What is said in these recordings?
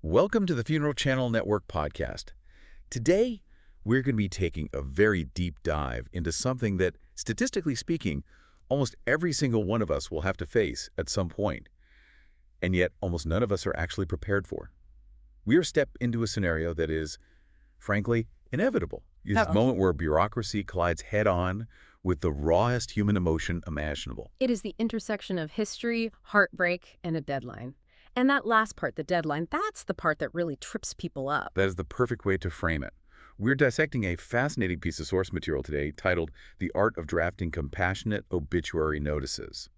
Welcome to the Funeral Channel Network podcast. Today, we're going to be taking a very deep dive into something that, statistically speaking, almost every single one of us will have to face at some point, and yet almost none of us are actually prepared for. We are stepped into a scenario that is, frankly, inevitable. It's a moment where bureaucracy collides head-on with the rawest human emotion imaginable. It is the intersection of history, heartbreak, and a deadline. And that last part, the deadline, that's the part that really trips people up. That is the perfect way to frame it. We're dissecting a fascinating piece of source material today titled The Art of Drafting Compassionate Obituary Notices.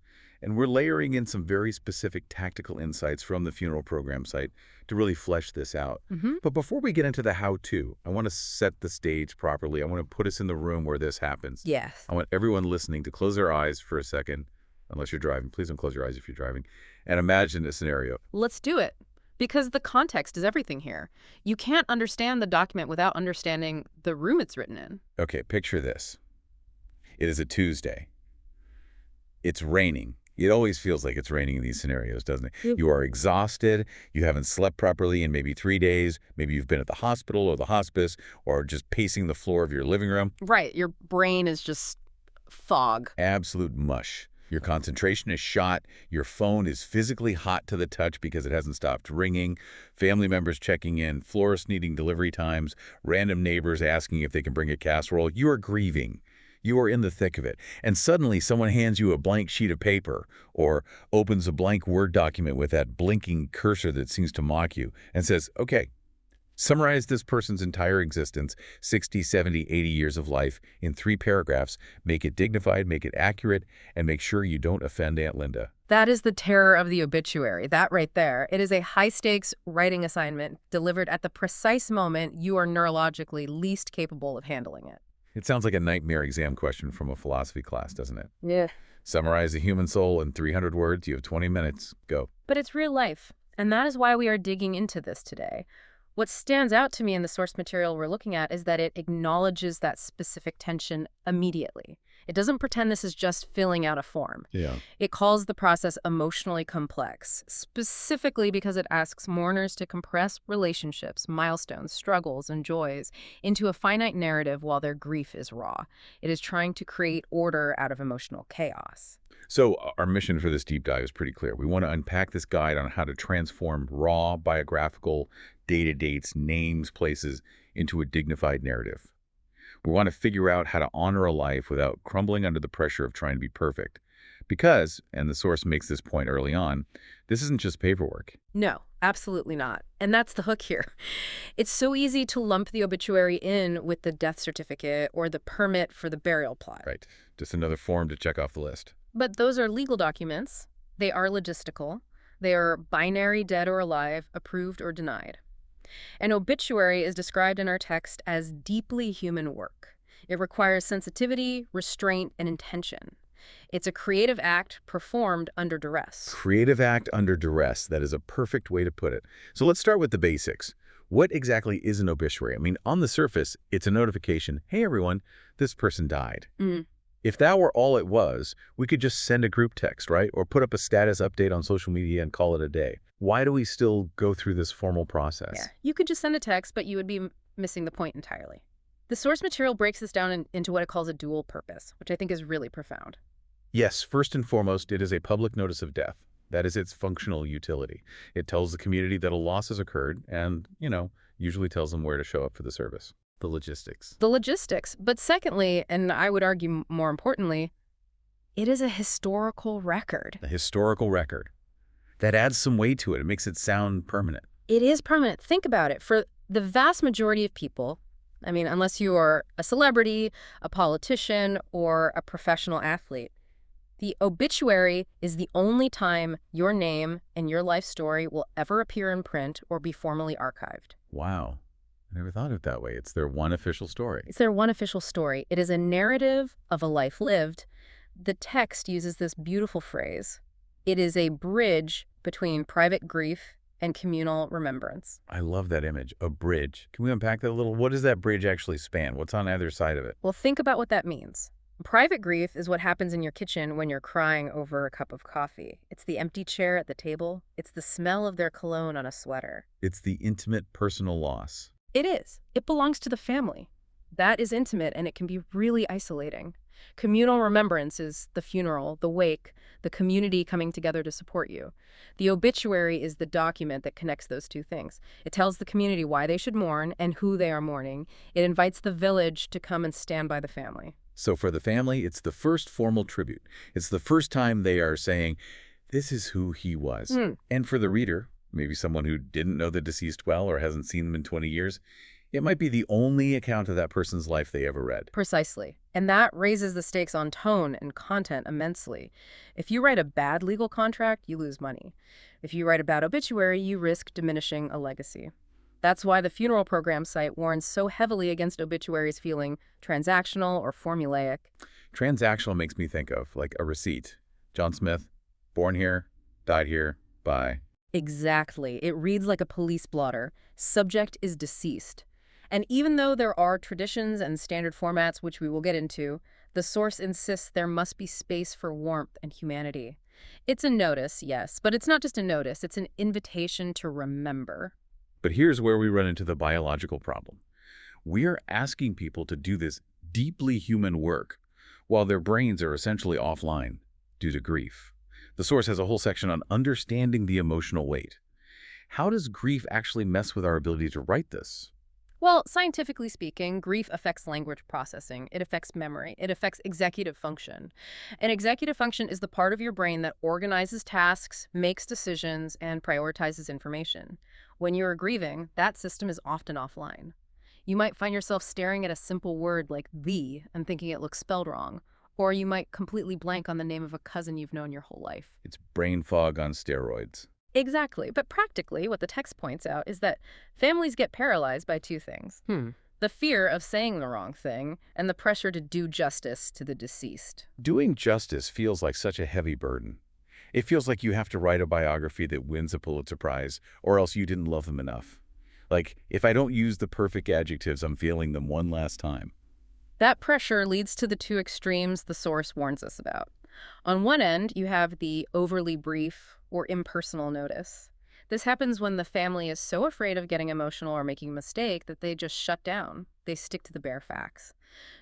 And we're layering in some very specific tactical insights from the funeral program site to really flesh this out. But before we get into the how-to, I want to set the stage properly. I want to put us in the room where this happens. Yes. I want everyone listening to close their eyes for a second, unless you're driving. Please don't close your eyes if you're driving. And imagine a scenario. Let's do it. Because the context is everything here. You can't understand the document without understanding the room it's written in. Okay, picture this. It is a Tuesday. It's raining. It always feels like it's raining in these scenarios, doesn't it? You are exhausted. You haven't slept properly in maybe 3 days. Maybe you've been at the hospital or the hospice or just pacing the floor of your living room. Right. Your brain is just fog. Absolute mush. Your concentration is shot. Your phone is physically hot to the touch because it hasn't stopped ringing. Family members checking in, florists needing delivery times, random neighbors asking if they can bring a casserole. You are grieving. You are in the thick of it. And suddenly someone hands you a blank sheet of paper or opens a blank Word document with that blinking cursor that seems to mock you and says, okay, summarize this person's entire existence, 60, 70, 80 years of life, in 3 paragraphs. Make it dignified, make it accurate, and make sure you don't offend Aunt Linda. That is the terror of the obituary, that right there. It is a high-stakes writing assignment delivered at the precise moment you are neurologically least capable of handling it. It sounds like a nightmare exam question from a philosophy class, doesn't it? Yeah. Summarize the human soul in 300 words. You have 20 minutes. Go. But it's real life, and that is why we are digging into this today. What stands out to me in the source material we're looking at is that it acknowledges that specific tension immediately. It doesn't pretend this is just filling out a form. Yeah. It calls the process emotionally complex, specifically because it asks mourners to compress relationships, milestones, struggles, and joys into a finite narrative while their grief is raw. It is trying to create order out of emotional chaos. So our mission for this deep dive is pretty clear. We want to unpack this guide on how to transform raw biographical data, dates, names, places into a dignified narrative. We want to figure out how to honor a life without crumbling under the pressure of trying to be perfect. Because, and the source makes this point early on, this isn't just paperwork. No, absolutely not. And that's the hook here. It's so easy to lump the obituary in with the death certificate or the permit for the burial plot. Right. Just another form to check off the list. But those are legal documents. They are logistical. They are binary, dead or alive, approved or denied. An obituary is described in our text as deeply human work. It requires sensitivity, restraint, and intention. It's a creative act performed under duress. Creative act under duress. That is a perfect way to put it. So let's start with the basics. What exactly is an obituary? I mean, on the surface, it's a notification. Hey, everyone, this person died. If that were all it was, we could just send a group text, right? Or put up a status update on social media and call it a day. Why do we still go through this formal process? Yeah, you could just send a text, but you would be missing the point entirely. The source material breaks this down into what it calls a dual purpose, which I think is really profound. Yes, first and foremost, it is a public notice of death. That is its functional utility. It tells the community that a loss has occurred and, usually tells them where to show up for the service. The logistics. The logistics. But secondly, and I would argue more importantly, it is a historical record. A historical record. That adds some weight to it. It makes it sound permanent. It is permanent. Think about it. For the vast majority of people, I mean, unless you are a celebrity, a politician, or a professional athlete, the obituary is the only time your name and your life story will ever appear in print or be formally archived. Wow. I never thought of it that way. It's their one official story. It's their one official story. It is a narrative of a life lived. The text uses this beautiful phrase. It is a bridge between private grief and communal remembrance. I love that image, a bridge. Can we unpack that a little? What does that bridge actually span? What's on either side of it? Well, think about what that means. Private grief is what happens in your kitchen when you're crying over a cup of coffee. It's the empty chair at the table. It's the smell of their cologne on a sweater. It's the intimate personal loss. It is. It belongs to the family. That is intimate, and it can be really isolating. Communal remembrance is the funeral, the wake, the community coming together to support you. The obituary is the document that connects those two things. It tells the community why they should mourn and who they are mourning. It invites the village to come and stand by the family. So for the family, it's the first formal tribute. It's the first time they are saying, this is who he was. And for the reader, maybe someone who didn't know the deceased well or hasn't seen them in 20 years, it might be the only account of that person's life they ever read. Precisely. And that raises the stakes on tone and content immensely. If you write a bad legal contract, you lose money. If you write a bad obituary, you risk diminishing a legacy. That's why the funeral program site warns so heavily against obituaries feeling transactional or formulaic. Transactional makes me think of, like, a receipt. John Smith, born here, died here, bye. Exactly. It reads like a police blotter. Subject is deceased. And even though there are traditions and standard formats, which we will get into, the source insists there must be space for warmth and humanity. It's a notice, yes, but it's not just a notice. It's an invitation to remember. But here's where we run into the biological problem. We're asking people to do this deeply human work while their brains are essentially offline due to grief. The source has a whole section on understanding the emotional weight. How does grief actually mess with our ability to write this? Well, scientifically speaking, grief affects language processing. It affects memory. It affects executive function. And executive function is the part of your brain that organizes tasks, makes decisions, and prioritizes information. When you're grieving, that system is often offline. You might find yourself staring at a simple word like "the" and thinking it looks spelled wrong. Or you might completely blank on the name of a cousin you've known your whole life. It's brain fog on steroids. Exactly. But practically, what the text points out is that families get paralyzed by two things. The fear of saying the wrong thing and the pressure to do justice to the deceased. Doing justice feels like such a heavy burden. It feels like you have to write a biography that wins a Pulitzer Prize, or else you didn't love them enough. Like, if I don't use the perfect adjectives, I'm failing them one last time. That pressure leads to the two extremes the source warns us about. On one end, you have the overly brief or impersonal notice. This happens when the family is so afraid of getting emotional or making a mistake that they just shut down. They stick to the bare facts.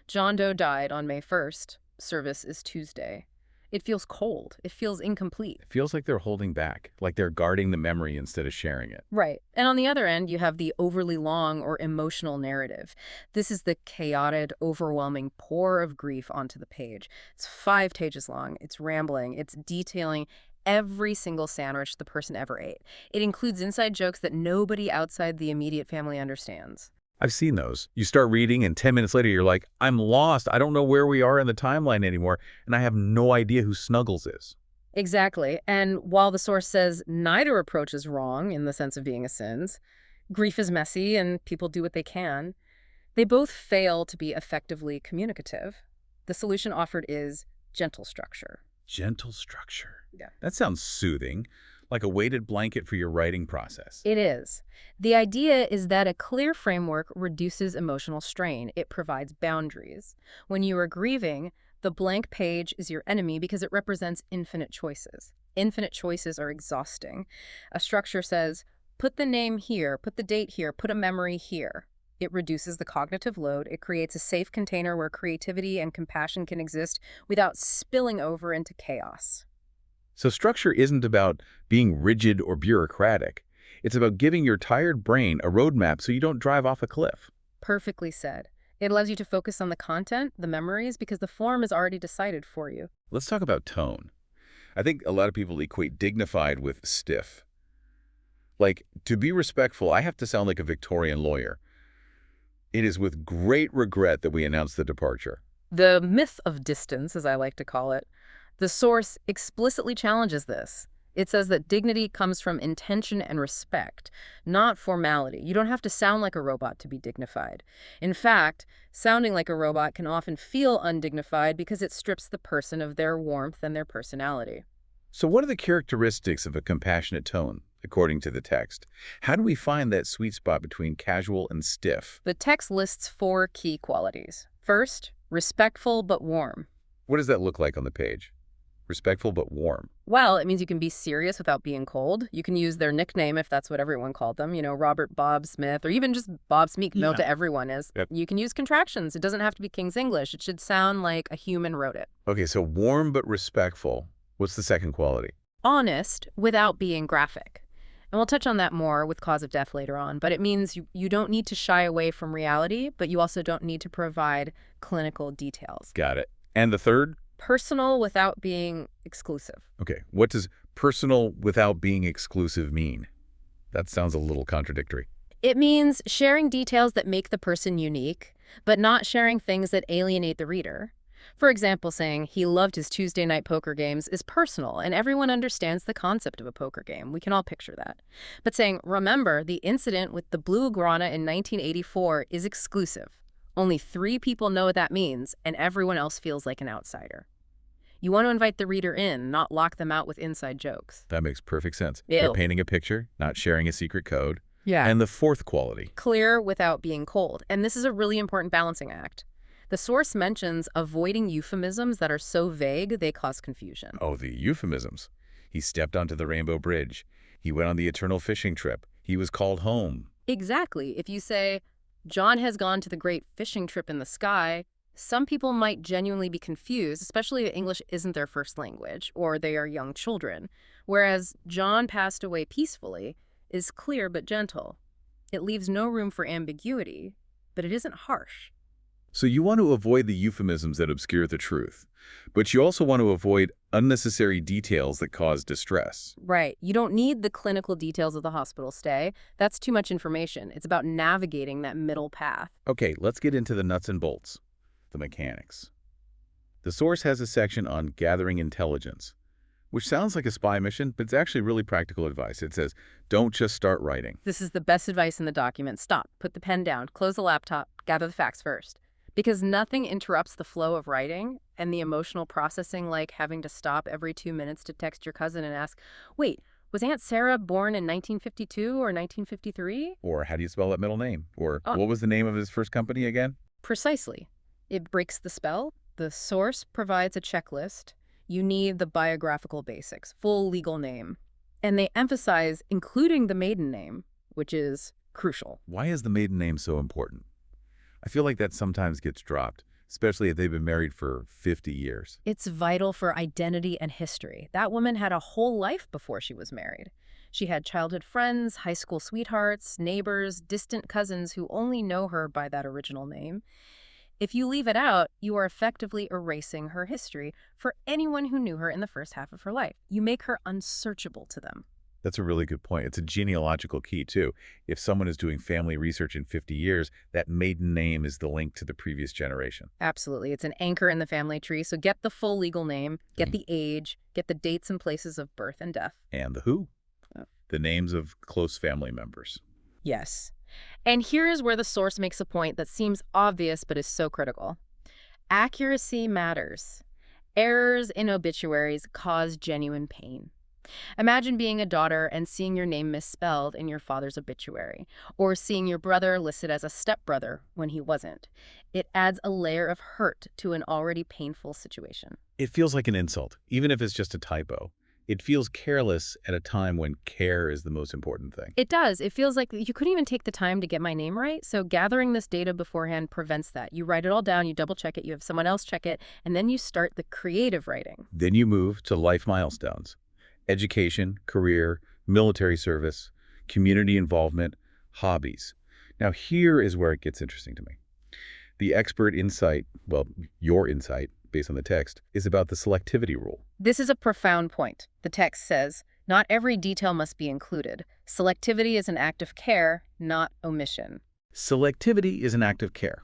John Doe died on May 1st. Service is Tuesday. It feels cold. It feels incomplete. It feels like they're holding back, like they're guarding the memory instead of sharing it. Right. And on the other end, you have the overly long or emotional narrative. This is the chaotic, overwhelming pour of grief onto the page. It's 5 pages long. It's rambling. It's detailing every single sandwich the person ever ate. It includes inside jokes that nobody outside the immediate family understands. I've seen those. You start reading, and 10 minutes later, you're like, I'm lost. I don't know where we are in the timeline anymore, and I have no idea who Snuggles is. Exactly. And while the source says neither approach is wrong in the sense of being a sins, grief is messy and people do what they can, they both fail to be effectively communicative. The solution offered is gentle structure. Gentle structure. Yeah. That sounds soothing, like a weighted blanket for your writing process. It is. The idea is that a clear framework reduces emotional strain. It provides boundaries. When you are grieving, the blank page is your enemy because it represents infinite choices. Infinite choices are exhausting. A structure says, put the name here, put the date here, put a memory here. It reduces the cognitive load. It creates a safe container where creativity and compassion can exist without spilling over into chaos. So structure isn't about being rigid or bureaucratic. It's about giving your tired brain a roadmap so you don't drive off a cliff. Perfectly said. It allows you to focus on the content, the memories, because the form is already decided for you. Let's talk about tone. I think a lot of people equate dignified with stiff. Like, to be respectful, I have to sound like a Victorian lawyer. It is with great regret that we announce the departure. The myth of distance, as I like to call it, the source explicitly challenges this. It says that dignity comes from intention and respect, not formality. You don't have to sound like a robot to be dignified. In fact, sounding like a robot can often feel undignified because it strips the person of their warmth and their personality. So what are the characteristics of a compassionate tone, according to the text? How do we find that sweet spot between casual and stiff? The text lists 4 key qualities. First, Respectful but warm. What does that look like on the page? Respectful but warm. Well, it means you can be serious without being cold. You can use their nickname if that's what everyone called them. Robert Bob Smith, or even just Bob Smeek, known to everyone is. Yep. You can use contractions. It doesn't have to be King's English. It should sound like a human wrote it. Okay, so warm but respectful. What's the second quality? Honest without being graphic. And we'll touch on that more with cause of death later on, but it means you don't need to shy away from reality, but you also don't need to provide clinical details. Got it. And the third? Personal without being exclusive. Okay, what does personal without being exclusive mean? That sounds a little contradictory. It means sharing details that make the person unique, but not sharing things that alienate the reader. For example, saying he loved his Tuesday night poker games is personal, and everyone understands the concept of a poker game. We can all picture that. But saying, remember, the incident with the blue iguana in 1984 is exclusive. Only 3 people know what that means, and everyone else feels like an outsider. You want to invite the reader in, not lock them out with inside jokes. That makes perfect sense. Ew. They're painting a picture, not sharing a secret code. Yeah. And the fourth quality? Clear without being cold. And this is a really important balancing act. The source mentions avoiding euphemisms that are so vague they cause confusion. Oh, the euphemisms. He stepped onto the Rainbow Bridge. He went on the eternal fishing trip. He was called home. Exactly. If you say, John has gone to the great fishing trip in the sky, some people might genuinely be confused, especially if English isn't their first language or they are young children. Whereas John passed away peacefully is clear but gentle. It leaves no room for ambiguity, but it isn't harsh. So you want to avoid the euphemisms that obscure the truth, but you also want to avoid unnecessary details that cause distress. Right. You don't need the clinical details of the hospital stay. That's too much information. It's about navigating that middle path. Okay, let's get into the nuts and bolts, the mechanics. The source has a section on gathering intelligence, which sounds like a spy mission, but it's actually really practical advice. It says, don't just start writing. This is the best advice in the document. Stop, put the pen down, close the laptop, gather the facts first. Because nothing interrupts the flow of writing and the emotional processing, like having to stop every 2 minutes to text your cousin and ask, wait, was Aunt Sarah born in 1952 or 1953? Or how do you spell that middle name? Or what was the name of his first company again? Precisely. It breaks the spell. The source provides a checklist. You need the biographical basics, full legal name. And they emphasize including the maiden name, which is crucial. Why is the maiden name so important? I feel like that sometimes gets dropped, especially if they've been married for 50 years. It's vital for identity and history. That woman had a whole life before she was married. She had childhood friends, high school sweethearts, neighbors, distant cousins who only know her by that original name. If you leave it out, you are effectively erasing her history for anyone who knew her in the first half of her life. You make her unsearchable to them. That's a really good point. It's a genealogical key, too. If someone is doing family research in 50 years, that maiden name is the link to the previous generation. Absolutely. It's an anchor in the family tree. So get the full legal name, get the age, get the dates and places of birth and death. And the who? The names of close family members. Yes. And here is where the source makes a point that seems obvious but is so critical. Accuracy matters. Errors in obituaries cause genuine pain. Imagine being a daughter and seeing your name misspelled in your father's obituary, or seeing your brother listed as a stepbrother when he wasn't. It adds a layer of hurt to an already painful situation. It feels like an insult, even if it's just a typo. It feels careless at a time when care is the most important thing. It does. It feels like you couldn't even take the time to get my name right. So gathering this data beforehand prevents that. You write it all down, you double check it, you have someone else check it, and then you start the creative writing. Then you move to life milestones. Education, career, military service, community involvement, hobbies. Now here is where it gets interesting to me. The expert insight, well, your insight, based on the text, is about the selectivity rule. This is a profound point. The text says, not every detail must be included. Selectivity is an act of care, not omission. Selectivity is an act of care.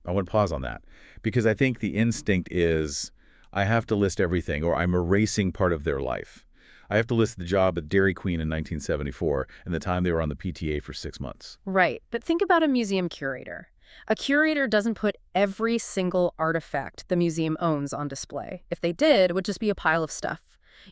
I want to pause on that because I think the instinct is I have to list everything or I'm erasing part of their life. I have to list the job at Dairy Queen in 1974 and the time they were on the PTA for 6 months. Right, but think about a museum curator. A curator doesn't put every single artifact the museum owns on display. If they did, it would just be a pile of stuff.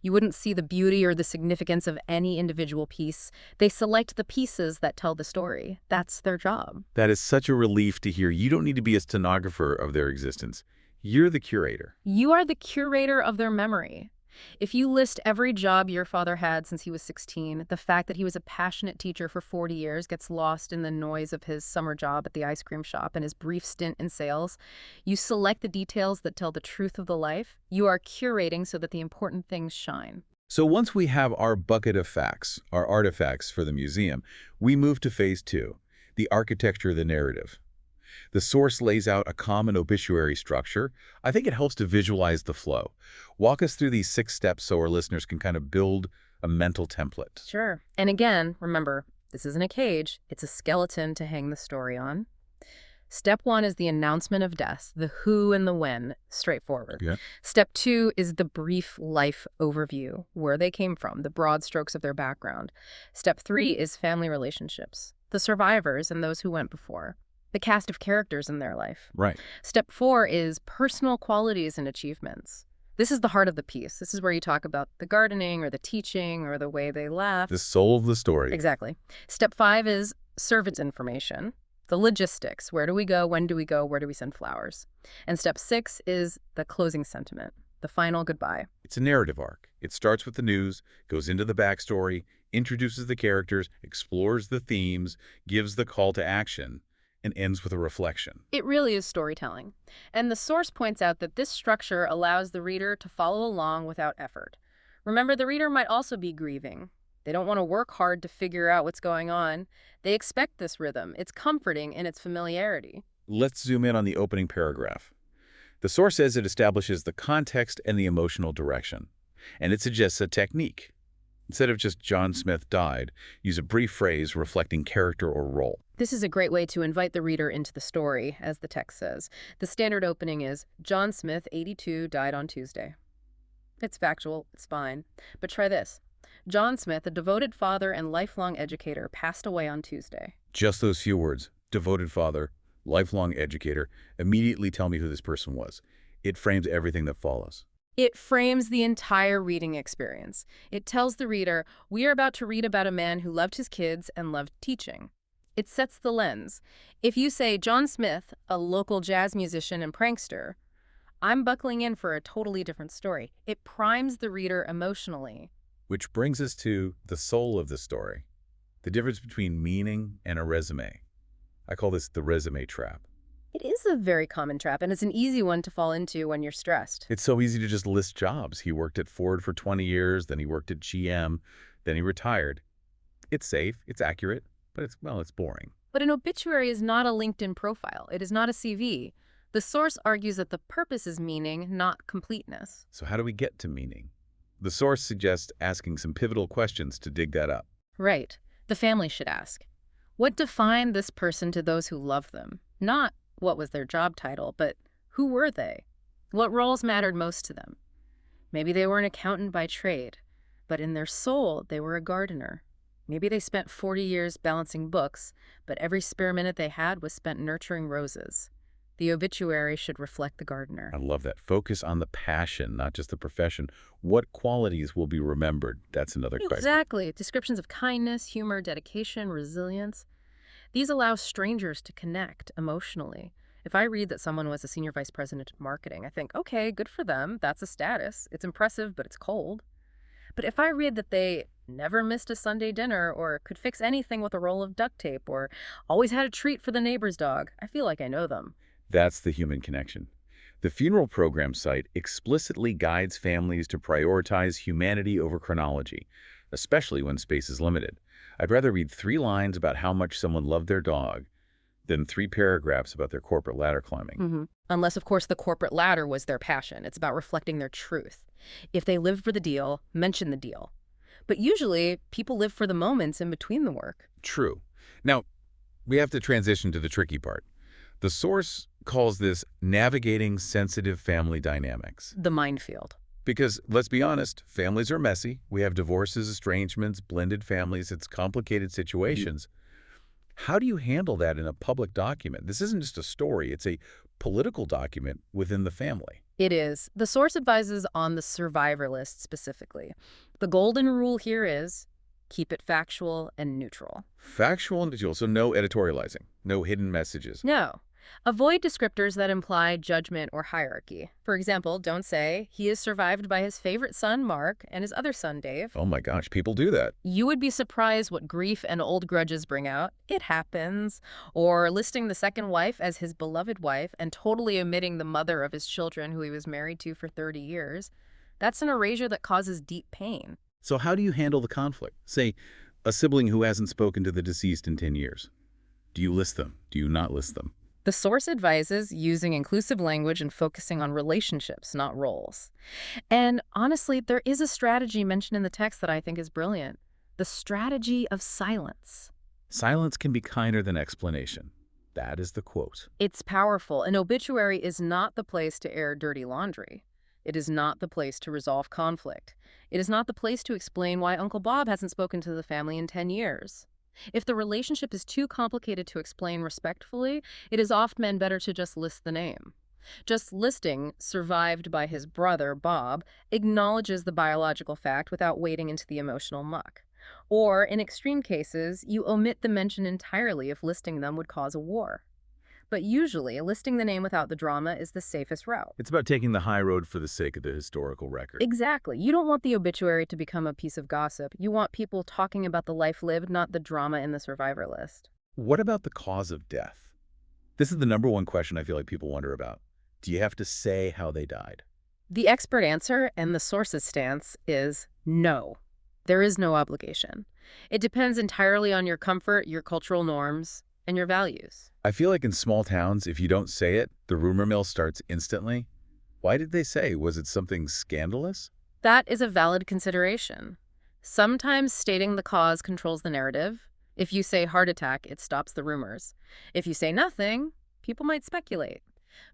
You wouldn't see the beauty or the significance of any individual piece. They select the pieces that tell the story. That's their job. That is such a relief to hear. You don't need to be a stenographer of their existence. You're the curator. You are the curator of their memory. If you list every job your father had since he was 16, the fact that he was a passionate teacher for 40 years gets lost in the noise of his summer job at the ice cream shop and his brief stint in sales. You select the details that tell the truth of the life. You are curating so that the important things shine. So once we have our bucket of facts, our artifacts for the museum, we move to phase 2, the architecture of the narrative. The source lays out a common obituary structure. I think it helps to visualize the flow. Walk us through these 6 steps so our listeners can kind of build a mental template. Sure. And again, remember, this isn't a cage. It's a skeleton to hang the story on. Step 1 is the announcement of death, the who and the when, straightforward. Yeah. Step 2 is the brief life overview, where they came from, the broad strokes of their background. Step 3 is family relationships, the survivors and those who went before, the cast of characters in their life. Right. Step 4 is personal qualities and achievements. This is the heart of the piece. This is where you talk about the gardening or the teaching or the way they laughed. The soul of the story. Exactly. Step 5 is servants information, the logistics. Where do we go? When do we go? Where do we send flowers? And step 6 is the closing sentiment, the final goodbye. It's a narrative arc. It starts with the news, goes into the backstory, introduces the characters, explores the themes, gives the call to action, and ends with a reflection. It really is storytelling. And the source points out that this structure allows the reader to follow along without effort. Remember, the reader might also be grieving. They don't want to work hard to figure out what's going on. They expect this rhythm. It's comforting in its familiarity. Let's zoom in on the opening paragraph. The source says it establishes the context and the emotional direction, and it suggests a technique. Instead of just John Smith died, use a brief phrase reflecting character or role. This is a great way to invite the reader into the story, as the text says. The standard opening is, John Smith, 82, died on Tuesday. It's factual, it's fine. But try this. John Smith, a devoted father and lifelong educator, passed away on Tuesday. Just those few words, devoted father, lifelong educator, immediately tell me who this person was. It frames everything that follows. It frames the entire reading experience. It tells the reader, we are about to read about a man who loved his kids and loved teaching. It sets the lens. If you say, John Smith, a local jazz musician and prankster, I'm buckling in for a totally different story. It primes the reader emotionally. Which brings us to the soul of the story, the difference between meaning and a resume. I call this the resume trap. It is a very common trap, and it's an easy one to fall into when you're stressed. It's so easy to just list jobs. He worked at Ford for 20 years, then he worked at GM, then he retired. It's safe, it's accurate, but it's boring. But an obituary is not a LinkedIn profile. It is not a CV. The source argues that the purpose is meaning, not completeness. So how do we get to meaning? The source suggests asking some pivotal questions to dig that up. Right. The family should ask, what defined this person to those who love them? Not what was their job title, but who were they? What roles mattered most to them? Maybe they were an accountant by trade, but in their soul, they were a gardener. Maybe they spent 40 years balancing books, but every spare minute they had was spent nurturing roses. The obituary should reflect the gardener. I love that. Focus on the passion, not just the profession. What qualities will be remembered? That's another question. Exactly. Descriptions of kindness, humor, dedication, resilience. These allow strangers to connect emotionally. If I read that someone was a senior vice president of marketing, I think, okay, good for them. That's a status. It's impressive, but it's cold. But if I read that they never missed a Sunday dinner or could fix anything with a roll of duct tape or always had a treat for the neighbor's dog, I feel like I know them. That's the human connection. The funeral program site explicitly guides families to prioritize humanity over chronology, especially when space is limited. I'd rather read 3 lines about how much someone loved their dog than 3 paragraphs about their corporate ladder climbing. Unless, of course, the corporate ladder was their passion. It's about reflecting their truth. If they lived for the deal, mention the deal. But usually, people live for the moments in between the work. True. Now, we have to transition to the tricky part. The source calls this navigating sensitive family dynamics. The minefield. Because, let's be honest, families are messy. We have divorces, estrangements, blended families. It's complicated situations. How do you handle that in a public document? This isn't just a story, it's a political document within the family. It is. The source advises on the survivor list specifically. The golden rule here is keep it factual and neutral. Factual and digital, so no editorializing, no hidden messages. No. Avoid descriptors that imply judgment or hierarchy. For example, don't say, he is survived by his favorite son, Mark, and his other son, Dave. Oh my gosh, people do that. You would be surprised what grief and old grudges bring out. It happens. Or listing the second wife as his beloved wife and totally omitting the mother of his children who he was married to for 30 years. That's an erasure that causes deep pain. So how do you handle the conflict? Say, a sibling who hasn't spoken to the deceased in 10 years. Do you list them? Do you not list them? The source advises using inclusive language and focusing on relationships, not roles. And honestly, there is a strategy mentioned in the text that I think is brilliant. The strategy of silence. Silence can be kinder than explanation. That is the quote. It's powerful. An obituary is not the place to air dirty laundry. It is not the place to resolve conflict. It is not the place to explain why Uncle Bob hasn't spoken to the family in 10 years. If the relationship is too complicated to explain respectfully, it is often better to just list the name. Just listing survived by his brother, Bob, acknowledges the biological fact without wading into the emotional muck. Or, in extreme cases, you omit the mention entirely if listing them would cause a war. But usually, listing the name without the drama is the safest route. It's about taking the high road for the sake of the historical record. Exactly. You don't want the obituary to become a piece of gossip. You want people talking about the life lived, not the drama in the survivor list. What about the cause of death? This is the #1 question I feel like people wonder about. Do you have to say how they died? The expert answer and the source's stance is no. There is no obligation. It depends entirely on your comfort, your cultural norms, and your values. I feel like in small towns, if you don't say it, the rumor mill starts instantly. Why did they say? Was it something scandalous? That is a valid consideration. Sometimes stating the cause controls the narrative. If you say heart attack, it stops the rumors. If you say nothing, people might speculate.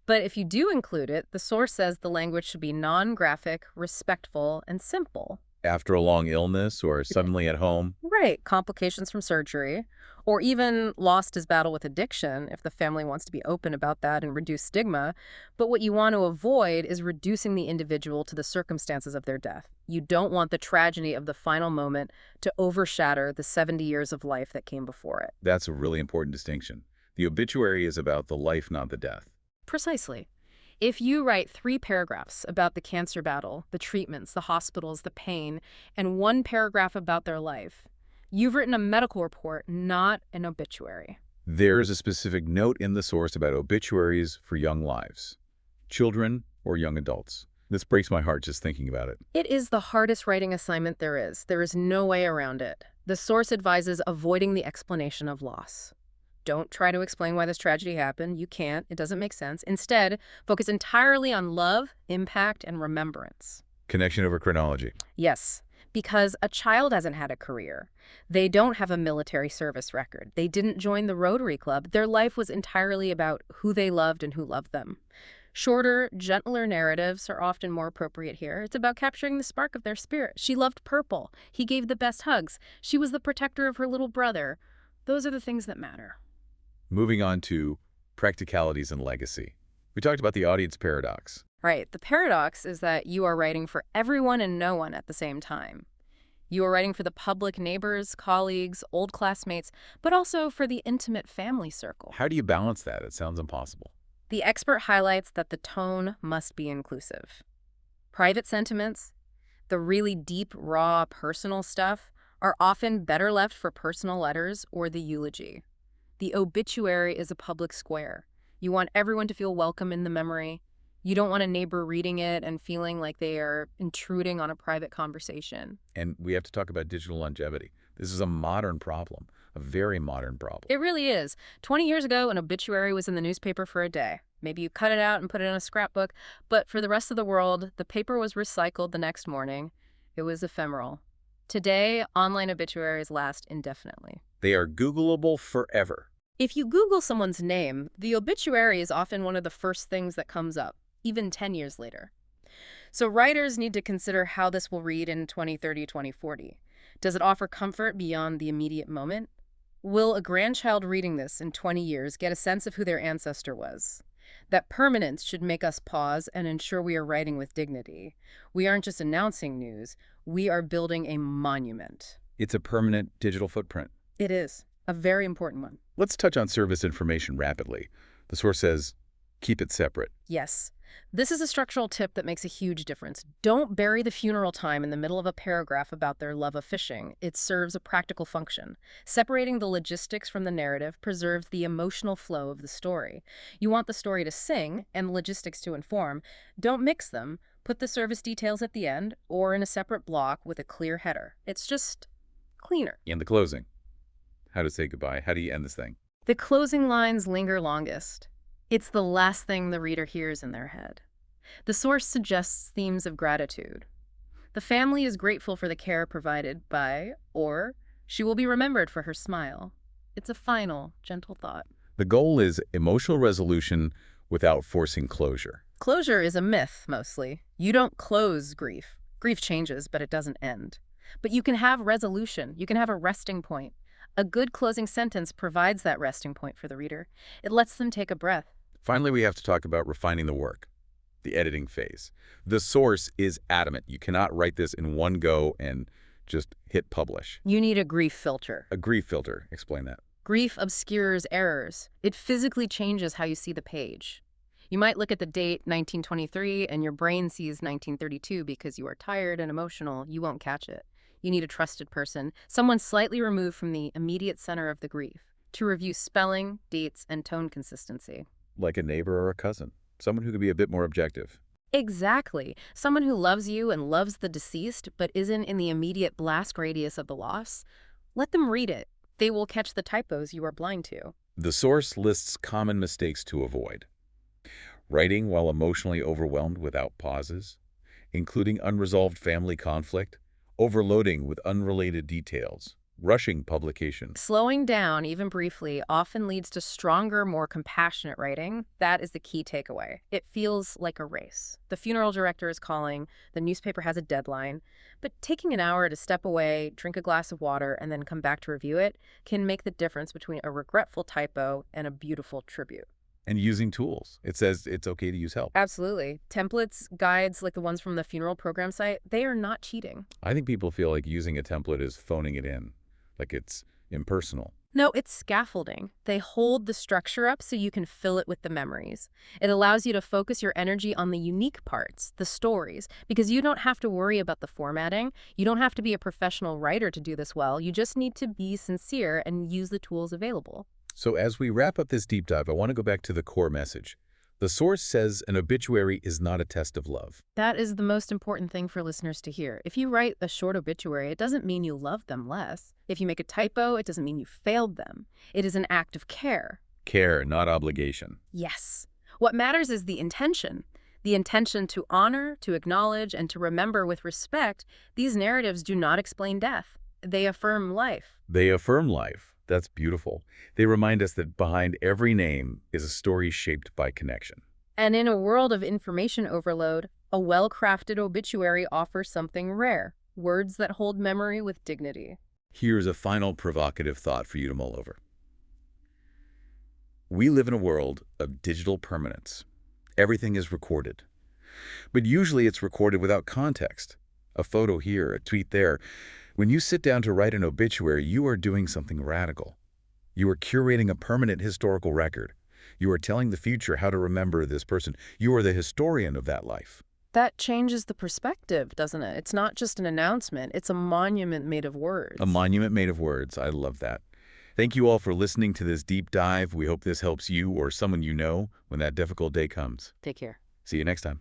But if you do include it, the source says the language should be non-graphic, respectful, and simple. After a long illness or suddenly at home? Right, complications from surgery, or even lost his battle with addiction if the family wants to be open about that and reduce stigma. But what you want to avoid is reducing the individual to the circumstances of their death. You don't want the tragedy of the final moment to overshadow the 70 years of life that came before it. That's a really important distinction. The obituary is about the life, not the death. Precisely. If you write 3 paragraphs about the cancer battle, the treatments, the hospitals, the pain, and 1 paragraph about their life, you've written a medical report, not an obituary. There is a specific note in the source about obituaries for young lives, children or young adults. This breaks my heart just thinking about it. It is the hardest writing assignment there is. There is no way around it. The source advises avoiding the explanation of loss. Don't try to explain why this tragedy happened. You can't. It doesn't make sense. Instead, focus entirely on love, impact, and remembrance. Connection over chronology. Yes, because a child hasn't had a career. They don't have a military service record. They didn't join the Rotary Club. Their life was entirely about who they loved and who loved them. Shorter, gentler narratives are often more appropriate here. It's about capturing the spark of their spirit. She loved purple. He gave the best hugs. She was the protector of her little brother. Those are the things that matter. Moving on to practicalities and legacy. We talked about the audience paradox. Right. The paradox is that you are writing for everyone and no one at the same time. You are writing for the public, neighbors, colleagues, old classmates, but also for the intimate family circle. How do you balance that? It sounds impossible. The expert highlights that the tone must be inclusive. Private sentiments, the really deep, raw, personal stuff, are often better left for personal letters or the eulogy. The obituary is a public square. You want everyone to feel welcome in the memory. You don't want a neighbor reading it and feeling like they are intruding on a private conversation. And we have to talk about digital longevity. This is a modern problem, a very modern problem. It really is. 20 years ago, an obituary was in the newspaper for a day. Maybe you cut it out and put it in a scrapbook, but for the rest of the world, the paper was recycled the next morning. It was ephemeral. Today, online obituaries last indefinitely. They are Googleable forever. If you Google someone's name, the obituary is often one of the first things that comes up, even 10 years later. So writers need to consider how this will read in 2030, 2040. Does it offer comfort beyond the immediate moment? Will a grandchild reading this in 20 years get a sense of who their ancestor was? That permanence should make us pause and ensure we are writing with dignity. We aren't just announcing news, we are building a monument. It's a permanent digital footprint. It is. A very important one. Let's touch on service information rapidly. The source says, keep it separate. Yes. This is a structural tip that makes a huge difference. Don't bury the funeral time in the middle of a paragraph about their love of fishing. It serves a practical function. Separating the logistics from the narrative preserves the emotional flow of the story. You want the story to sing and the logistics to inform. Don't mix them. Put the service details at the end or in a separate block with a clear header. It's just cleaner. And the closing. How to say goodbye. How do you end this thing? The closing lines linger longest. It's the last thing the reader hears in their head. The source suggests themes of gratitude. The family is grateful for the care provided by, or she will be remembered for her smile. It's a final, gentle thought. The goal is emotional resolution without forcing closure. Closure is a myth, mostly. You don't close grief. Grief changes, but it doesn't end. But you can have resolution. You can have a resting point. A good closing sentence provides that resting point for the reader. It lets them take a breath. Finally, we have to talk about refining the work, the editing phase. The source is adamant. You cannot write this in one go and just hit publish. You need a grief filter. A grief filter. Explain that. Grief obscures errors. It physically changes how you see the page. You might look at the date 1923 and your brain sees 1932 because you are tired and emotional. You won't catch it. You need a trusted person, someone slightly removed from the immediate center of the grief, to review spelling, dates, and tone consistency. Like a neighbor or a cousin. Someone who can be a bit more objective. Exactly. Someone who loves you and loves the deceased but isn't in the immediate blast radius of the loss. Let them read it. They will catch the typos you are blind to. The source lists common mistakes to avoid. Writing while emotionally overwhelmed without pauses, including unresolved family conflict, overloading with unrelated details, rushing publication. Slowing down, even briefly, often leads to stronger, more compassionate writing. That is the key takeaway. It feels like a race. The funeral director is calling, the newspaper has a deadline, but taking an hour to step away, drink a glass of water, and then come back to review it can make the difference between a regretful typo and a beautiful tribute. And using tools. It says it's okay to use help. Absolutely. Templates, guides like the ones from the funeral program site, they are not cheating. I think people feel like using a template is phoning it in, like it's impersonal. No, it's scaffolding. They hold the structure up so you can fill it with the memories. It allows you to focus your energy on the unique parts, the stories, because you don't have to worry about the formatting. You don't have to be a professional writer to do this well. You just need to be sincere and use the tools available. So as we wrap up this deep dive, I want to go back to the core message. The source says an obituary is not a test of love. That is the most important thing for listeners to hear. If you write a short obituary, it doesn't mean you love them less. If you make a typo, it doesn't mean you failed them. It is an act of care. Care, not obligation. Yes. What matters is the intention. The intention to honor, to acknowledge, and to remember with respect. These narratives do not explain death. They affirm life. They affirm life. That's beautiful. They remind us that behind every name is a story shaped by connection. And in a world of information overload, a well-crafted obituary offers something rare, words that hold memory with dignity. Here's a final provocative thought for you to mull over. We live in a world of digital permanence. Everything is recorded. But usually it's recorded without context. A photo here, a tweet there. When you sit down to write an obituary, you are doing something radical. You are curating a permanent historical record. You are telling the future how to remember this person. You are the historian of that life. That changes the perspective, doesn't it? It's not just an announcement. It's a monument made of words. A monument made of words. I love that. Thank you all for listening to this deep dive. We hope this helps you or someone you know when that difficult day comes. Take care. See you next time.